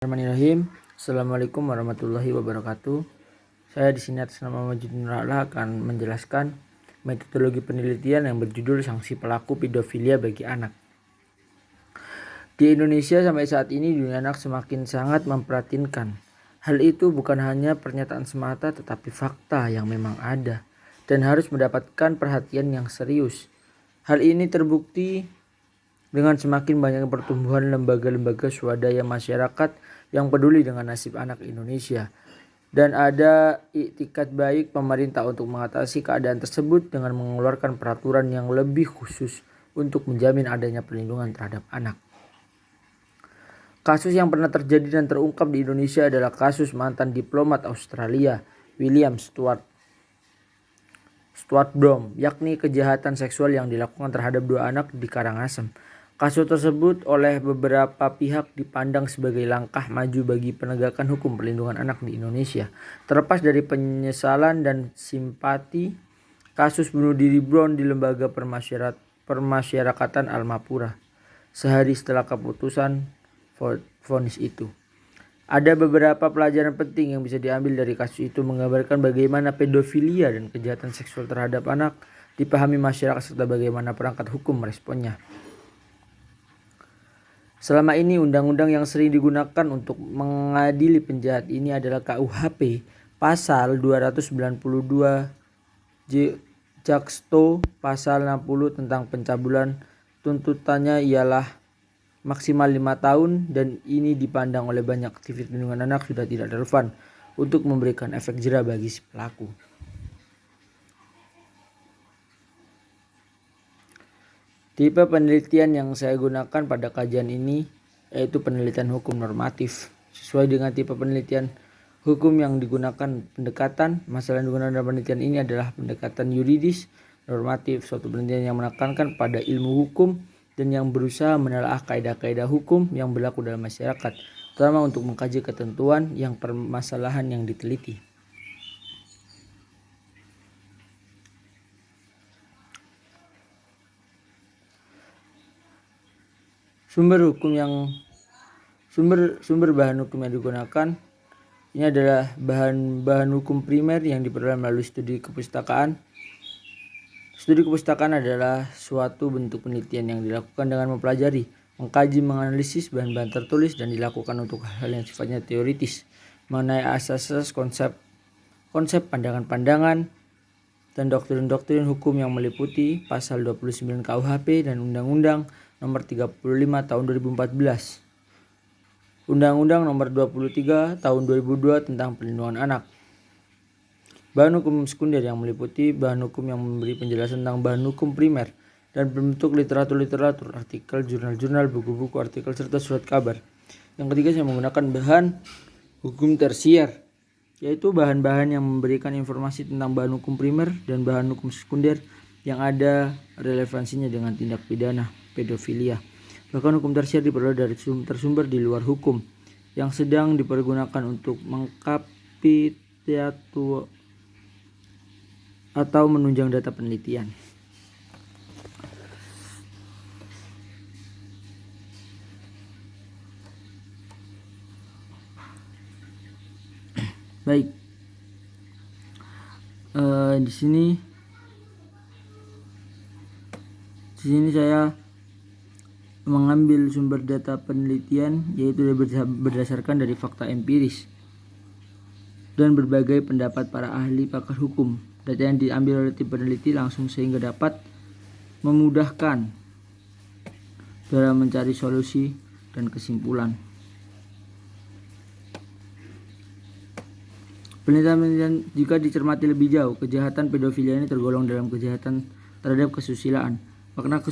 Bismillahirrahmanirrahim. Assalamualaikum warahmatullahi wabarakatuh. Saya di sini atas nama Majid Nurala akan menjelaskan metodologi penelitian yang berjudul sanksi pelaku pedofilia bagi anak. Di Indonesia sampai saat ini dunia anak semakin sangat memprihatinkan. Hal itu bukan hanya pernyataan semata tetapi fakta yang memang ada dan harus mendapatkan perhatian yang serius. Hal ini terbukti dengan semakin banyaknya pertumbuhan lembaga-lembaga swadaya masyarakat yang peduli dengan nasib anak Indonesia. Dan ada iktikat baik pemerintah untuk mengatasi keadaan tersebut dengan mengeluarkan peraturan yang lebih khusus untuk menjamin adanya perlindungan terhadap anak. Kasus yang pernah terjadi dan terungkap di Indonesia adalah kasus mantan diplomat Australia William Stuart Brown, yakni kejahatan seksual yang dilakukan terhadap 2 anak di Karangasem. Kasus tersebut oleh beberapa pihak dipandang sebagai langkah maju bagi penegakan hukum perlindungan anak di Indonesia. Terlepas dari penyesalan dan simpati, kasus bunuh diri Brown di lembaga permasyarakatan Almapura sehari setelah keputusan vonis itu. Ada beberapa pelajaran penting yang bisa diambil dari kasus itu, menggambarkan bagaimana pedofilia dan kejahatan seksual terhadap anak dipahami masyarakat serta bagaimana perangkat hukum meresponnya. Selama ini undang-undang yang sering digunakan untuk mengadili penjahat ini adalah KUHP pasal 292 Jaksto pasal 60 tentang pencabulan. Tuntutannya ialah maksimal 5 tahun dan ini dipandang oleh banyak aktivis perlindungan anak sudah tidak relevan untuk memberikan efek jera bagi si pelaku. Tipe penelitian yang saya gunakan pada kajian ini yaitu penelitian hukum normatif. Sesuai dengan tipe penelitian hukum yang digunakan, pendekatan masalah yang digunakan dalam penelitian ini adalah pendekatan yuridis normatif, suatu penelitian yang menekankan pada ilmu hukum dan yang berusaha menelaah kaidah-kaidah hukum yang berlaku dalam masyarakat, terutama untuk mengkaji ketentuan yang permasalahan yang diteliti. Sumber bahan hukum yang digunakan ini adalah bahan hukum primer yang diperoleh melalui studi kepustakaan. Studi kepustakaan adalah suatu bentuk penelitian yang dilakukan dengan mempelajari, mengkaji, menganalisis bahan-bahan tertulis dan dilakukan untuk hal yang sifatnya teoritis mengenai asas-asas konsep pandangan-pandangan dan doktrin-doktrin hukum yang meliputi pasal 29 KUHP dan Undang-Undang Nomor 35 Tahun 2014, Undang-Undang Nomor 23 Tahun 2002 tentang Perlindungan Anak. Bahan hukum sekunder yang meliputi bahan hukum yang memberi penjelasan tentang bahan hukum primer dan berbentuk literatur, artikel, jurnal-jurnal, buku-buku, artikel, serta surat kabar. Yang ketiga, saya menggunakan bahan hukum tersier, yaitu bahan-bahan yang memberikan informasi tentang bahan hukum primer dan bahan hukum sekunder yang ada relevansinya dengan tindak pidana pedofilia. Bahkan hukum tersier diperoleh dari sumber di luar hukum yang sedang dipergunakan untuk mengkapitulasi atau menunjang data penelitian. Baik, di sini saya mengambil sumber data penelitian yaitu berdasarkan dari fakta empiris dan berbagai pendapat para ahli pakar hukum. Data yang diambil oleh tim peneliti langsung sehingga dapat memudahkan dalam mencari solusi dan kesimpulan. Penelitian jika dicermati lebih jauh, kejahatan pedofilia ini tergolong dalam kejahatan terhadap kesusilaan. Makna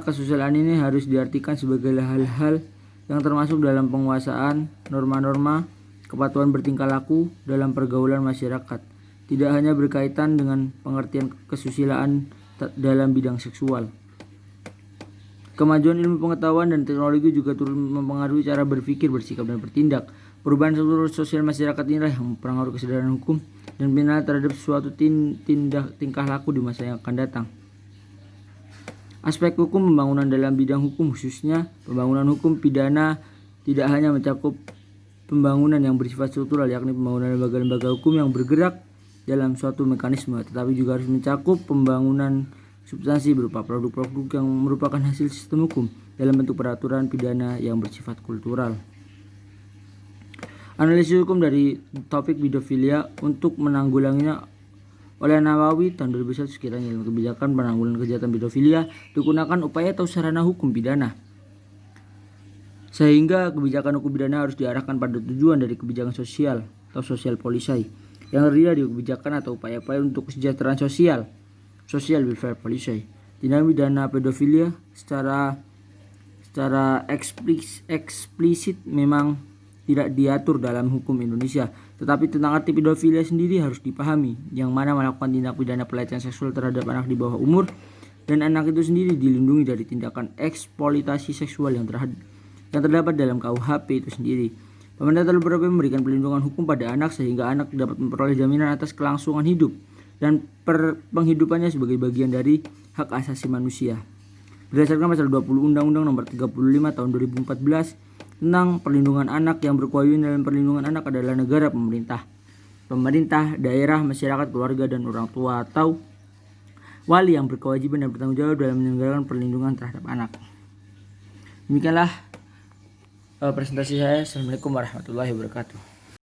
kesusilaan ini harus diartikan sebagai hal-hal yang termasuk dalam penguasaan norma-norma kepatuhan bertingkah laku dalam pergaulan masyarakat, tidak hanya berkaitan dengan pengertian kesusilaan dalam bidang seksual. Kemajuan ilmu pengetahuan dan teknologi juga turut mempengaruhi cara berpikir, bersikap, dan bertindak. Perubahan struktur sosial masyarakat inilah yang mempengaruhi kesadaran hukum dan pembinaan terhadap suatu tingkah laku di masa yang akan datang. Aspek hukum pembangunan dalam bidang hukum, khususnya pembangunan hukum pidana, tidak hanya mencakup pembangunan yang bersifat struktural, yakni pembangunan lembaga-lembaga hukum yang bergerak dalam suatu mekanisme, tetapi juga harus mencakup pembangunan substansi berupa produk-produk yang merupakan hasil sistem hukum dalam bentuk peraturan pidana yang bersifat kultural. Analisis hukum dari topik pedofilia untuk menanggulanginya oleh Nawawi tahun 2001, sekiranya dalam kebijakan penanggulangan kejahatan pedofilia digunakan upaya atau sarana hukum pidana, sehingga kebijakan hukum pidana harus diarahkan pada tujuan dari kebijakan sosial atau social policy yang terdiri dari kebijakan atau upaya-upaya untuk kesejahteraan sosial, social welfare policy. Tindak pidana pedofilia secara eksplisit memang tidak diatur dalam hukum Indonesia, tetapi tentang arti pedofilia sendiri harus dipahami, yang mana melakukan tindak pidana pelecehan seksual terhadap anak di bawah umur, dan anak itu sendiri dilindungi dari tindakan eksploitasi seksual yang terdapat dalam KUHP itu sendiri. Pemerintah telah berupaya memberikan perlindungan hukum pada anak sehingga anak dapat memperoleh jaminan atas kelangsungan hidup dan penghidupannya sebagai bagian dari hak asasi manusia. Berdasarkan pasal 20 Undang-Undang Nomor 35 Tahun 2014 tentang perlindungan anak, yang berkewajiban dalam perlindungan anak adalah negara, pemerintah, daerah, masyarakat, keluarga, dan orang tua atau wali yang berkewajiban dan bertanggung jawab dalam menyelenggarakan perlindungan terhadap anak. Demikianlah presentasi saya. Assalamualaikum warahmatullahi wabarakatuh.